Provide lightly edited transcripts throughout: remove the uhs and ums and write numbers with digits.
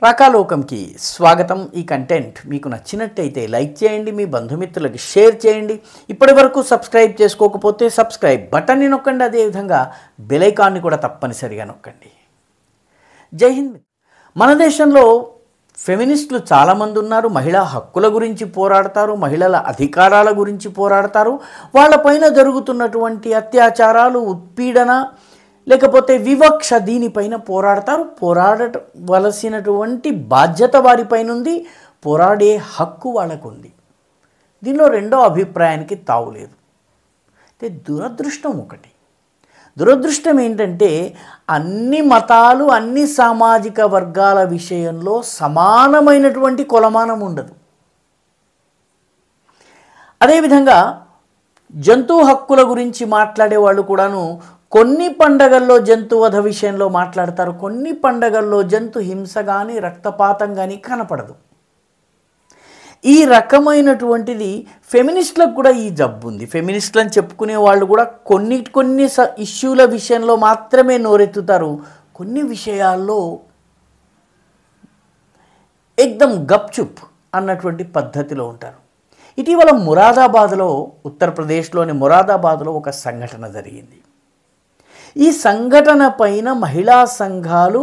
రాకాలోకంకి స్వాగతం. ఈ కంటెంట్ మీకు నచ్చినట్టయితే లైక్ చేయండి, మీ బంధుమిత్రులకు షేర్ చేయండి. ఇప్పటి వరకు సబ్స్క్రైబ్ చేసుకోకపోతే సబ్స్క్రైబ్ బటన్ని నొక్కండి, అదేవిధంగా బెల్ ఐకాన్ని కూడా తప్పనిసరిగా నొక్కండి. జై హింద్. మన దేశంలో ఫెమినిస్టులు చాలామంది ఉన్నారు. మహిళా హక్కుల గురించి పోరాడతారు, మహిళల అధికారాల గురించి పోరాడతారు. వాళ్ళపైన జరుగుతున్నటువంటి అత్యాచారాలు, ఉత్పీడన లేకపోతే వివక్ష దీనిపైన పోరాడతారు. పోరాడవలసినటువంటి బాధ్యత వారిపైన ఉంది, పోరాడే హక్కు వాళ్ళకు ఉంది. దీనిలో రెండో అభిప్రాయానికి తావులేదు. అయితే దురదృష్టం ఏంటంటే అన్ని మతాలు, అన్ని సామాజిక వర్గాల విషయంలో సమానమైనటువంటి కొలమానం ఉండదు. అదేవిధంగా జంతు హక్కుల గురించి మాట్లాడే వాళ్ళు కూడాను కొన్ని పండగల్లో జంతువధ విషయంలో మాట్లాడతారు, కొన్ని పండగల్లో జంతు హింస కానీ రక్తపాతం కానీ కనపడదు. ఈ రకమైనటువంటిది ఫెమినిస్టులకు కూడా ఈ జబ్బు ఉంది. ఫెమినిస్టులు అని చెప్పుకునే వాళ్ళు కూడా కొన్ని ఇష్యూల విషయంలో మాత్రమే నోరెత్తుతారు, కొన్ని విషయాల్లో ఎక్దం గప్చుప్ అన్నటువంటి పద్ధతిలో ఉంటారు. ఇటీవల మురాదాబాద్లో, ఉత్తరప్రదేశ్లోని మురాదాబాద్లో ఒక సంఘటన జరిగింది. ఈ సంఘటన పైన మహిళా సంఘాలు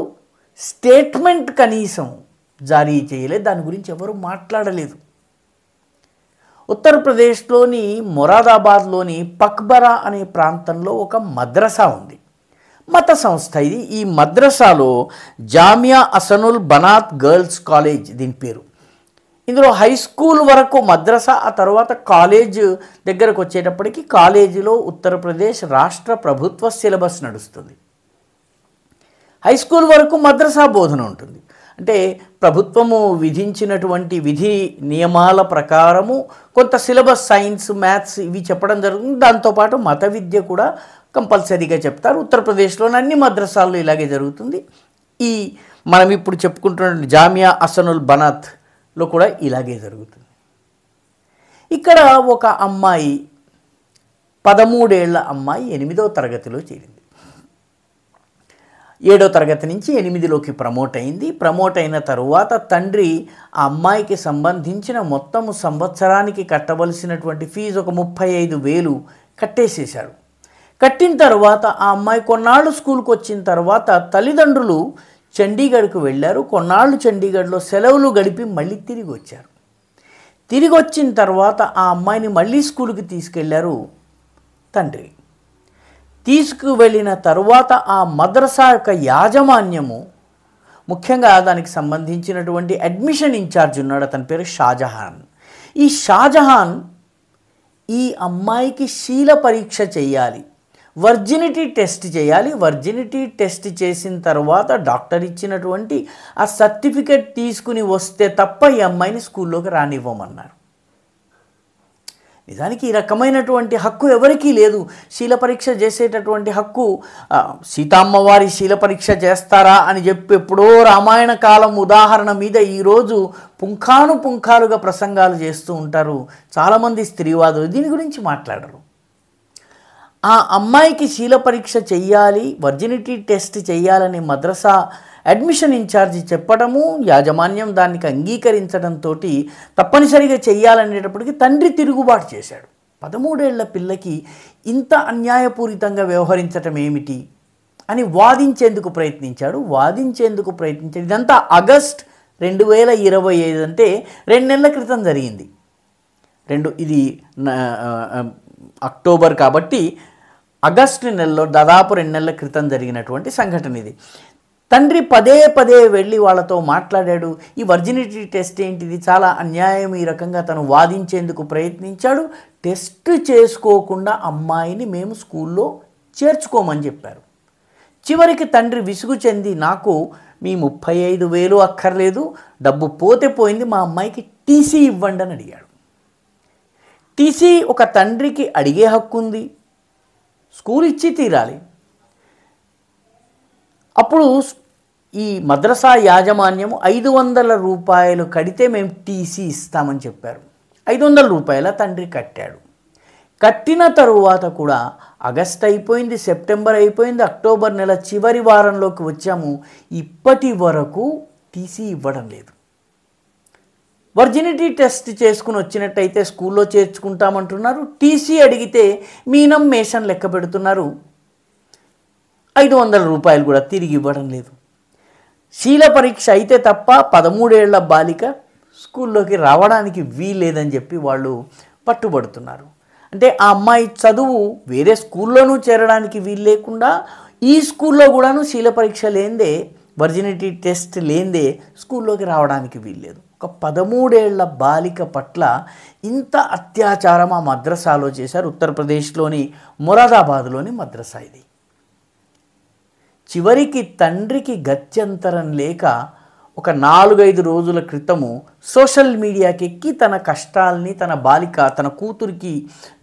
స్టేట్మెంట్ కనీసం జారీ చేయలేదు, దాని గురించి ఎవరు మాట్లాడలేదు. ఉత్తరప్రదేశ్లోని మొరాదాబాద్లోని పక్బరా అనే ప్రాంతంలో ఒక మద్రసా ఉంది, మత సంస్థ ఇది. ఈ మద్రసాలో జామియా అసనుల్ బనాత్ గర్ల్స్ కాలేజ్ దీని పేరు. ఇందులో హై స్కూల్ వరకు మద్రసా, ఆ తర్వాత కాలేజ్ దగ్గరకు వచ్చేటప్పటికి కాలేజీలో ఉత్తరప్రదేశ్ రాష్ట్ర ప్రభుత్వ సిలబస్ నడుస్తుంది. హై స్కూల్ వరకు మద్రసా బోధన ఉంటుంది. అంటే ప్రభుత్వము విధించినటువంటి విధి నియమాల ప్రకారము కొంత సిలబస్, సైన్స్, మ్యాథ్స్ ఇవి చెప్పడం జరుగుతుంది. దాంతోపాటు మత విద్య కూడా కంపల్సరీగా చెప్తారు. ఉత్తరప్రదేశ్లోని అన్ని మద్రసాల్లో ఇలాగే జరుగుతుంది. ఈ మనం ఇప్పుడు చెప్పుకుంటున్న జామియా అసనుల్ బనాత్లో కూడా ఇలాగే జరుగుతుంది. ఇక్కడ ఒక అమ్మాయి, 13 ఏళ్ల అమ్మాయి 8వ తరగతిలో చేరింది. 7వ తరగతి నుంచి 8లోకి ప్రమోట్ అయింది. ప్రమోట్ అయిన తరువాత తండ్రి ఆ అమ్మాయికి సంబంధించిన మొత్తము సంవత్సరానికి కట్టవలసినటువంటి ఫీజు ఒక 35,000 కట్టేసేశాడు. కట్టిన తర్వాత ఆ అమ్మాయి కొన్నాళ్ళు స్కూల్కి వచ్చిన తర్వాత తల్లిదండ్రులు చండీగఢ్కు వెళ్ళారు. కొన్నాళ్ళు చండీగఢ్లో సెలవులు గడిపి మళ్ళీ తిరిగి వచ్చారు. తిరిగి వచ్చిన తర్వాత ఆ అమ్మాయిని మళ్ళీ స్కూల్కి తీసుకెళ్లారు తండ్రి. తీసుకువెళ్ళిన తరువాత ఆ మద్రసా యొక్క యాజమాన్యము, ముఖ్యంగా దానికి సంబంధించినటువంటి అడ్మిషన్ ఇన్ఛార్జ్ ఉన్నాడు, అతని పేరు షాజహాన్. ఈ షాజహాన్ ఈ అమ్మాయికి శీల పరీక్ష చేయాలి, వర్జినిటీ టెస్ట్ చేయాలి. వర్జినిటీ టెస్ట్ చేసిన తర్వాత డాక్టర్ ఇచ్చినటువంటి ఆ సర్టిఫికెట్ తీసుకుని వస్తే తప్ప ఈ అమ్మాయిని స్కూల్లోకి రానివ్వమన్నారు. నిజానికి ఈ రకమైనటువంటి హక్కు ఎవరికీ లేదు. శీల పరీక్ష చేసేటటువంటి హక్కు సీతమ్మవారి శీల పరీక్ష చేస్తారా అని చెప్పి ఎప్పుడో రామాయణ కాలం ఉదాహరణ మీద ఈరోజు పుంఖానుపుంఖాలుగా ప్రసంగాలు చేస్తూ ఉంటారు చాలామంది స్త్రీవాదులు. దీని గురించి మాట్లాడరు. ఆ అమ్మాయికి శీల పరీక్ష చెయ్యాలి, వర్జినిటీ టెస్ట్ చేయాలని మద్రసా అడ్మిషన్ ఇన్ఛార్జి చెప్పడము, యాజమాన్యం దానికి అంగీకరించడంతో తప్పనిసరిగా చెయ్యాలనేటప్పటికీ తండ్రి తిరుగుబాటు చేశాడు. 13 ఏళ్ల పిల్లకి ఇంత అన్యాయపూరితంగా వ్యవహరించటం ఏమిటి అని వాదించేందుకు ప్రయత్నించాడు. ఇదంతా ఆగస్ట్ 2025, అంటే 2 నెలల క్రితం జరిగింది. ఇది అక్టోబర్ కాబట్టి ఆగస్టు నెలలో దాదాపు 2 నెలల క్రితం జరిగినటువంటి సంఘటన ఇది. తండ్రి పదే వెళ్ళి వాళ్ళతో మాట్లాడాడు. ఈ వర్జినిటీ టెస్ట్ ఏంటిది, చాలా అన్యాయం, ఈ రకంగా తను వాదించేందుకు ప్రయత్నించాడు. టెస్ట్ చేసుకోకుండా అమ్మాయిని మేము స్కూల్లో చేర్చుకోమని చెప్పారు. చివరికి తండ్రి విసుగు చెంది, నాకు మీ 35,000 అక్కర్లేదు, డబ్బు పోతే పోయింది, మా అమ్మాయికి టీసీ ఇవ్వండి అని అడిగాడు. టీసీ ఒక తండ్రికి అడిగే హక్కు ఉంది, స్కూల్ ఇచ్చి తీరాలి. అప్పుడు ఈ మద్రసా యాజమాన్యం 500 రూపాయలు కడితే మేము టీసీ ఇస్తామని చెప్పారు. 500 రూపాయల తండ్రి కట్టాడు. కట్టిన తరువాత కూడా ఆగస్ట్ అయిపోయింది, సెప్టెంబర్ అయిపోయింది, అక్టోబర్ నెల చివరి వారంలోకి వచ్చాము. ఇప్పటి వరకు టీసీ ఇవ్వడం లేదు. వర్జినిటీ టెస్ట్ చేసుకుని వచ్చినట్టయితే స్కూల్లో చేర్చుకుంటామంటున్నారు. టీసీ అడిగితే మీనం మేషన్ లెక్క పెడుతున్నారు. 500 రూపాయలు కూడా తిరిగి ఇవ్వడం లేదు. శీల పరీక్ష అయితే తప్ప 13 ఏళ్ల బాలిక స్కూల్లోకి రావడానికి వీల్లేదని చెప్పి వాళ్ళు పట్టుబడుతున్నారు. అంటే ఆ అమ్మాయి చదువు వేరే స్కూల్లోనూ చేరడానికి వీలు లేకుండా ఈ స్కూల్లో కూడాను శీల పరీక్ష లేనిదే, వర్జినిటీ టెస్ట్ లేనిదే స్కూల్లోకి రావడానికి వీల్లేదు. ఒక 13 ఏళ్ల బాలిక పట్ల ఇంత అత్యాచారం ఆ మద్రసాలో చేశారు. ఉత్తరప్రదేశ్లోని మొరాదాబాద్లోని మద్రసా ఇది. చివరికి తండ్రికి గత్యంతరం లేక ఒక 4-5 రోజుల క్రితము సోషల్ మీడియాకి ఎక్కి తన కష్టాల్ని, తన బాలిక, తన కూతురికి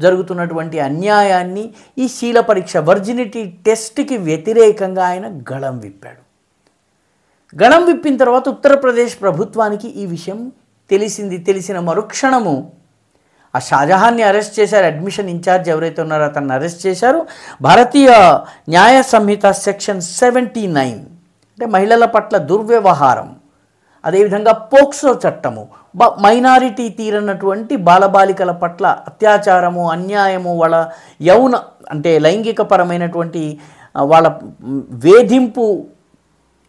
జరుగుతున్నటువంటి అన్యాయాన్ని, ఈ శీల పరీక్ష వర్జినిటీ టెస్ట్కి వ్యతిరేకంగా ఆయన గళం విప్పాడు. గళం విప్పిన తర్వాత ఉత్తరప్రదేశ్ ప్రభుత్వానికి ఈ విషయం తెలిసిన మరుక్షణము ఆ షాజహాన్ని అరెస్ట్ చేశారు. అడ్మిషన్ ఇన్ఛార్జ్ ఎవరైతే ఉన్నారో అతన్ని అరెస్ట్ చేశారు. భారతీయ న్యాయ సంహిత సెక్షన్ 79 అంటే మహిళల పట్ల దుర్వ్యవహారం, అదేవిధంగా పోక్సో చట్టము, మైనారిటీ తీరనటువంటి బాలబాలికల పట్ల అత్యాచారము, అన్యాయము, వాళ్ళ యౌన అంటే లైంగికపరమైనటువంటి వాళ్ళ వేధింపు,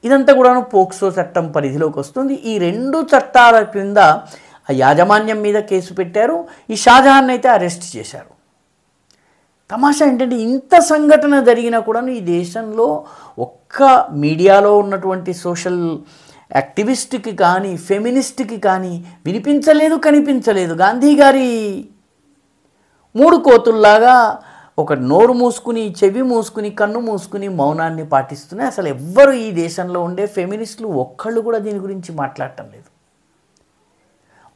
ఇదంతా కూడాను పోక్సో చట్టం పరిధిలోకి వస్తుంది. ఈ 2 చట్టాల క్రింద ఆ యాజమాన్యం మీద కేసు పెట్టారు. ఈ షాజహాన్ అయితే అరెస్ట్ చేశారు. తమాషా ఏంటంటే ఇంత సంఘటన జరిగినా కూడా ఈ దేశంలో ఒక్క మీడియాలో ఉన్నటువంటి సోషల్ యాక్టివిస్ట్కి కానీ, ఫెమినిస్ట్కి కానీ వినిపించలేదు, కనిపించలేదు. గాంధీ గారి 3 కోతుల్లాగా ఒక నోరు మూసుకుని, చెవి మూసుకుని, కన్ను మూసుకుని మౌనాన్ని పాటిస్తున్నాయి. అసలు ఎవ్వరు ఈ దేశంలో ఉండే ఫెమినిస్టులు ఒక్కళ్ళు కూడా దీని గురించి మాట్లాడటం లేదు.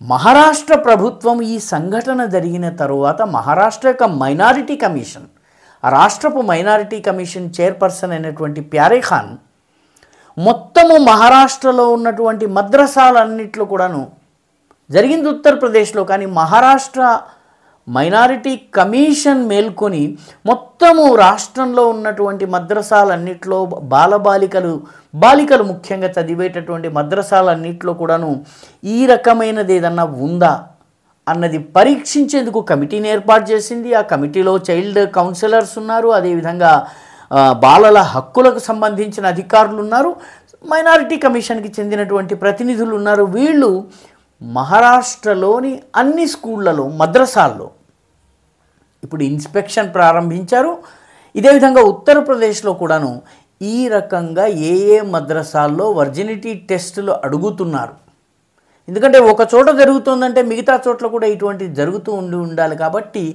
మహారాష్ట్ర ప్రభుత్వం ఈ సంఘటన జరిగిన తరువాత మహారాష్ట్ర యొక్క మైనారిటీ కమిషన్, ఆ రాష్ట్రపు మైనారిటీ కమిషన్ చైర్పర్సన్ అయినటువంటి ప్యారే ఖాన్ మొత్తము మహారాష్ట్రలో ఉన్నటువంటి మద్రసాలన్నింటిలో కూడాను జరిగింది ఉత్తరప్రదేశ్లో, కానీ మహారాష్ట్ర మైనారిటీ కమిషన్ మేల్కొని మొత్తము రాష్ట్రంలో ఉన్నటువంటి మద్రసాలన్నింటిలో బాలికలు ముఖ్యంగా చదివేటటువంటి మద్రసాలన్నింటిలో కూడాను ఈ రకమైనది ఏదన్నా ఉందా అన్నది పరీక్షించేందుకు కమిటీని ఏర్పాటు చేసింది. ఆ కమిటీలో చైల్డ్ కౌన్సిలర్స్ ఉన్నారు, అదేవిధంగా బాలల హక్కులకు సంబంధించిన అధికారులు ఉన్నారు, మైనారిటీ కమిషన్కి చెందినటువంటి ప్రతినిధులు ఉన్నారు. వీళ్ళు మహారాష్ట్రలోని అన్ని స్కూళ్ళలో, మద్రసాల్లో ఇప్పుడు ఇన్స్పెక్షన్ ప్రారంభించారు. ఇదే విధంగా ఉత్తరప్రదేశ్లో కూడాను ఈ రకంగా ఏ మద్రసాల్లో వర్జినిటీ టెస్టులు అడుగుతున్నారు. ఎందుకంటే ఒక చోట జరుగుతుందంటే మిగతా చోట్ల కూడా ఇటువంటిది జరుగుతూ ఉండాలి. కాబట్టి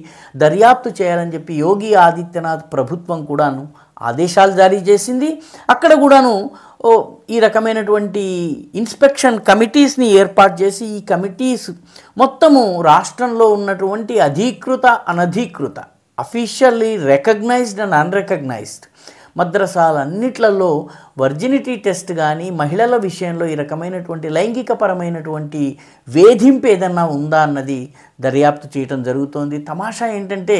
దర్యాప్తు చేయాలని చెప్పి యోగి ఆదిత్యనాథ్ ప్రభుత్వం కూడాను ఆదేశాలు జారీ చేసింది. అక్కడ కూడాను ఈ రకమైనటువంటి ఇన్స్పెక్షన్ కమిటీస్ని ఏర్పాటు చేసి, ఈ కమిటీస్ మొత్తము రాష్ట్రంలో ఉన్నటువంటి అధీకృత, అనధీకృత, అఫీషియల్లీ రికగ్నైజ్డ్ అండ్ అన్రికగ్నైజ్డ్ మద్రసాలన్నిట్లలో వర్జినిటీ టెస్ట్ కానీ, మహిళల విషయంలో ఈ రకమైనటువంటి లైంగికపరమైనటువంటి వేధింపు ఏదన్నా ఉందా అన్నది దర్యాప్తు చేయటం జరుగుతోంది. తమాషా ఏంటంటే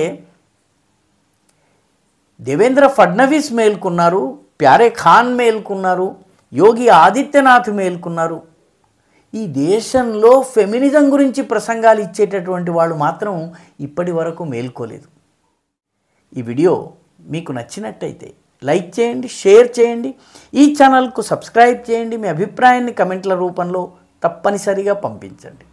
దేవేంద్ర ఫడ్నవీస్ మేల్కొన్నారు, ప్యారే ఖాన్ మేల్కొన్నారు, యోగి ఆదిత్యనాథ్ మేల్కొన్నారు. ఈ దేశంలో ఫెమినిజం గురించి ప్రసంగాలు ఇచ్చేటటువంటి వాళ్ళు మాత్రం ఇప్పటి వరకు మేల్కోలేదు. ఈ వీడియో మీకు నచ్చినట్టయితే లైక్ చేయండి, షేర్ చేయండి, ఈ ఛానల్కు సబ్స్క్రైబ్ చేయండి. మీ అభిప్రాయాన్ని కమెంట్ల రూపంలో తప్పనిసరిగా పంపించండి.